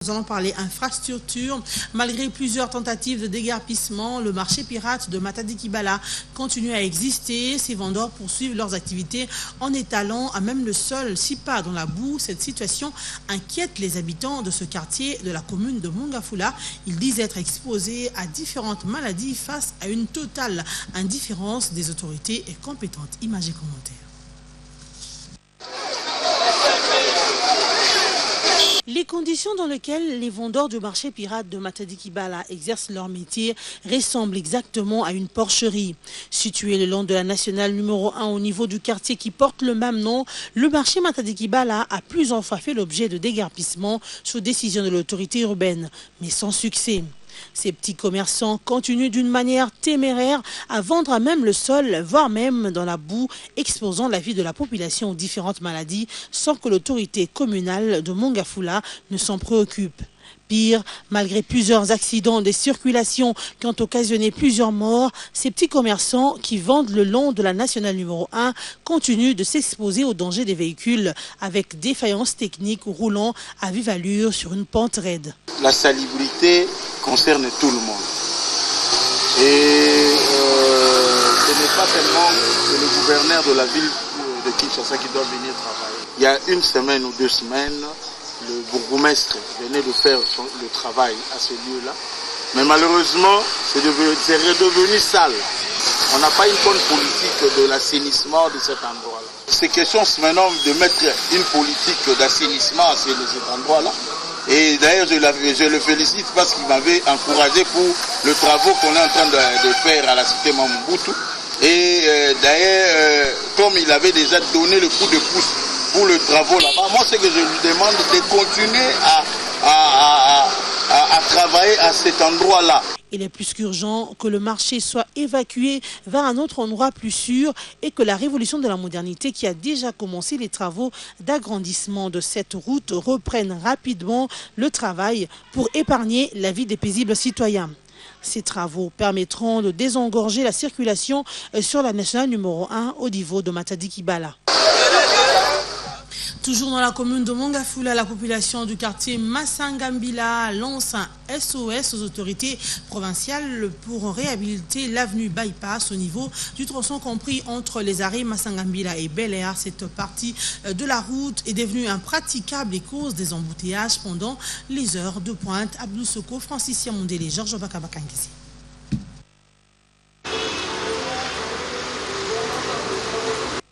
Nous allons parler infrastructure. Malgré plusieurs tentatives de déguerpissement, le marché pirate de Matadi-Kibala continue à exister. Ces vendeurs poursuivent leurs activités en étalant à même le sol, si pas dans la boue. Cette situation inquiète les habitants de ce quartier de la commune de Mongafula. Ils disent être exposés à différentes maladies face à une totale indifférence des autorités compétentes. Images et commentaires. Les conditions dans lesquelles les vendeurs du marché pirate de Matadi-Kibala exercent leur métier ressemblent exactement à une porcherie. Situé le long de la nationale numéro 1 au niveau du quartier qui porte le même nom, le marché Matadi-Kibala a plusieurs fois fait l'objet de déguerpissement sous décision de l'autorité urbaine, mais sans succès. Ces petits commerçants continuent d'une manière téméraire à vendre à même le sol, voire même dans la boue, exposant la vie de la population aux différentes maladies sans que l'autorité communale de Mongafula ne s'en préoccupe. Pire, malgré plusieurs accidents de circulation qui ont occasionné plusieurs morts, ces petits commerçants qui vendent le long de la nationale numéro 1 continuent de s'exposer aux dangers des véhicules avec défaillance technique roulant à vive allure sur une pente raide. La salubrité concerne tout le monde. Et ce n'est pas seulement le gouverneur de la ville de Kinshasa qui doit venir travailler. Il y a une semaine ou 2 semaines, le bourgmestre venait de faire le travail à ce lieu-là. Mais malheureusement, c'est redevenu sale. On n'a pas une bonne politique de l'assainissement de cet endroit-là. C'est question maintenant de mettre une politique d'assainissement à cet endroit-là. Et d'ailleurs, je le félicite parce qu'il m'avait encouragé pour le travaux qu'on est en train de faire à la cité Mambutu. Et d'ailleurs, comme il avait déjà donné le coup de pouce pour le travaux là-bas, moi, c'est que je lui demande de continuer à travailler à cet endroit-là. Il est plus qu'urgent que le marché soit évacué vers un autre endroit plus sûr et que la révolution de la modernité qui a déjà commencé les travaux d'agrandissement de cette route reprenne rapidement le travail pour épargner la vie des paisibles citoyens. Ces travaux permettront de désengorger la circulation sur la nationale numéro 1 au niveau de Matadi-Kibala. Toujours dans la commune de Mongafula, la population du quartier Masangambila lance un SOS aux autorités provinciales pour réhabiliter l'avenue Bypass au niveau du tronçon compris entre les arrêts Masangambila et Bel Air. Cette partie de la route est devenue impraticable et cause des embouteillages pendant les heures de pointe. Abdou Soko, Francisien Mondele, Georges Bakabakangisi.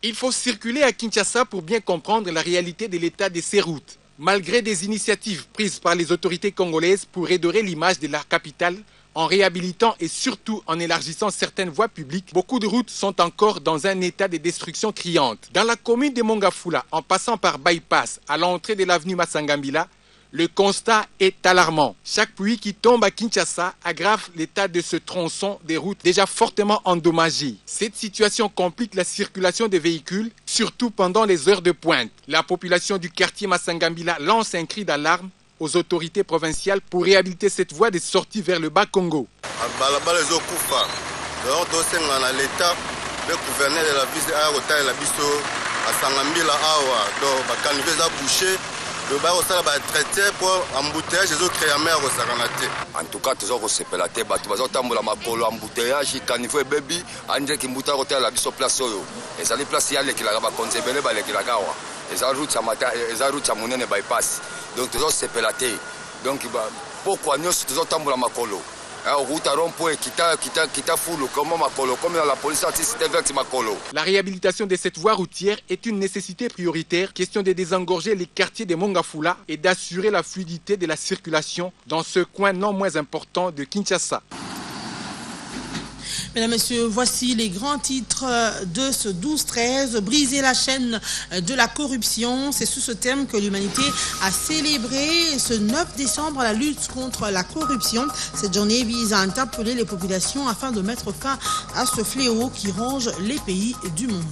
Il faut circuler à Kinshasa pour bien comprendre la réalité de l'état de ces routes. Malgré des initiatives prises par les autorités congolaises pour redorer l'image de leur capitale, en réhabilitant et surtout en élargissant certaines voies publiques, beaucoup de routes sont encore dans un état de destruction criante. Dans la commune de Mongafula, en passant par Bypass à l'entrée de l'avenue Masangambila, le constat est alarmant. Chaque pluie qui tombe à Kinshasa aggrave l'état de ce tronçon des routes déjà fortement endommagé. Cette situation complique la circulation des véhicules, surtout pendant les heures de pointe. La population du quartier Masangambila lance un cri d'alarme aux autorités provinciales pour réhabiliter cette voie de sortie vers le Bas-Congo. En tout cas, toujours au CPLAT, bateau tambola makolo embouteillage, caniveau baby, anje kimbuta hotel la biso place oyo. Et ça les place yale qui la ba konzebele ba le ki la gawa. Et ça route samata, et ça route samunene bypass. Donc toujours CPLAT. Donc pourquoi nous toujours tambola makolo? La réhabilitation de cette voie routière est une nécessité prioritaire, question de désengorger les quartiers de Mongafula et d'assurer la fluidité de la circulation dans ce coin non moins important de Kinshasa. Mesdames, Messieurs, voici les grands titres de ce 12-13. Briser la chaîne de la corruption. C'est sous ce thème que l'humanité a célébré ce 9 décembre la lutte contre la corruption. Cette journée vise à interpeller les populations afin de mettre fin à ce fléau qui ronge les pays du monde.